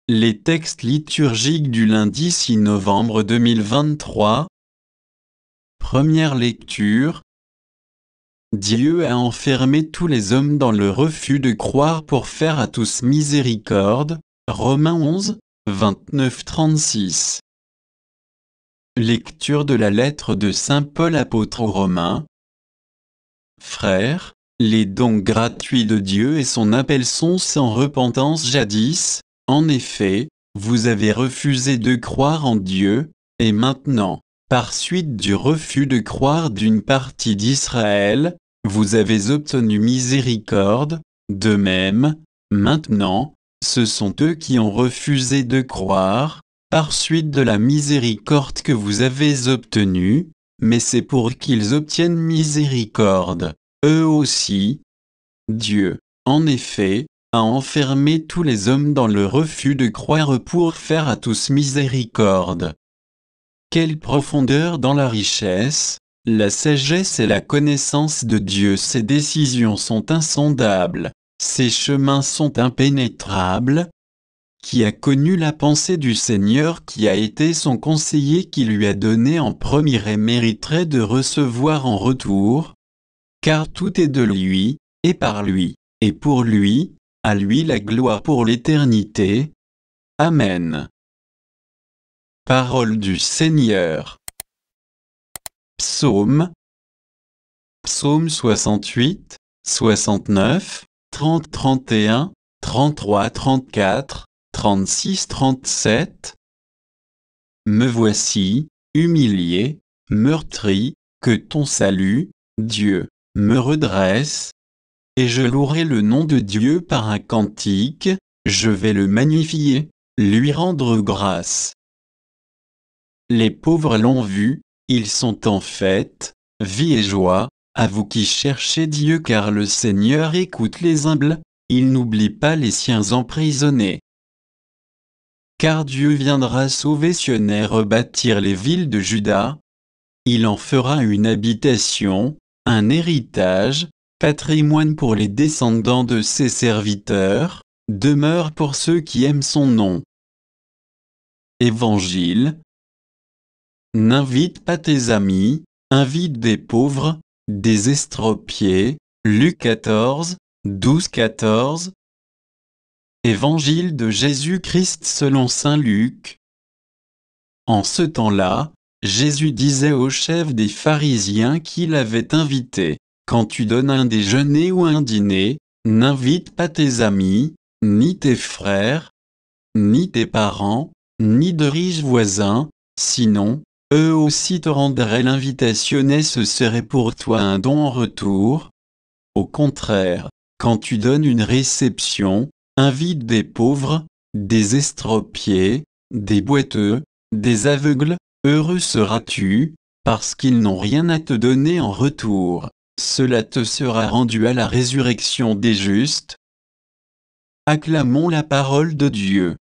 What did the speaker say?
Les textes liturgiques du lundi 6 novembre 2023. Première lecture. Dieu a enfermé tous les hommes dans le refus de croire pour faire à tous miséricorde. Romains 11, 29-36. Lecture de la lettre de saint Paul apôtre aux Romains. Frères, les dons gratuits de Dieu et son appel sont sans repentance jadis. En effet, vous avez refusé de croire en Dieu, et maintenant, par suite du refus de croire d'une partie d'Israël, vous avez obtenu miséricorde. De même, maintenant, ce sont eux qui ont refusé de croire, par suite de la miséricorde que vous avez obtenue, mais c'est pour qu'ils obtiennent miséricorde, eux aussi. Dieu, en effet, a enfermé tous les hommes dans le refus de croire pour faire à tous miséricorde. Quelle profondeur dans la richesse, la sagesse et la connaissance de Dieu! Ses décisions sont insondables, ses chemins sont impénétrables. Qui a connu la pensée du Seigneur, qui a été son conseiller, qui lui a donné en premier et mériterait de recevoir en retour? Car tout est de lui, et par lui, et pour lui, à lui la gloire pour l'éternité. Amen. Parole du Seigneur. Psaume 68, 69, 30, 31, 33, 34, 36, 37. Me voici, humilié, meurtri, que ton salut, Dieu, me redresse. Et je louerai le nom de Dieu par un cantique, je vais le magnifier, lui rendre grâce. Les pauvres l'ont vu, ils sont en fête, vie et joie, à vous qui cherchez Dieu, car le Seigneur écoute les humbles, il n'oublie pas les siens emprisonnés. Car Dieu viendra sauver Sion et rebâtir les villes de Juda. Il en fera une habitation, un héritage, patrimoine pour les descendants de ses serviteurs, demeure pour ceux qui aiment son nom. Évangile. N'invite pas tes amis, invite des pauvres, des estropiés. Luc 14, 12-14. Évangile de Jésus-Christ selon saint Luc. En ce temps-là, Jésus disait au chef des pharisiens qui l'avaient invité: quand tu donnes un déjeuner ou un dîner, n'invite pas tes amis, ni tes frères, ni tes parents, ni de riches voisins, sinon, eux aussi te rendraient l'invitation et ce serait pour toi un don en retour. Au contraire, quand tu donnes une réception, invite des pauvres, des estropiés, des boiteux, des aveugles, heureux seras-tu, parce qu'ils n'ont rien à te donner en retour. Cela te sera rendu à la résurrection des justes. Acclamons la parole de Dieu.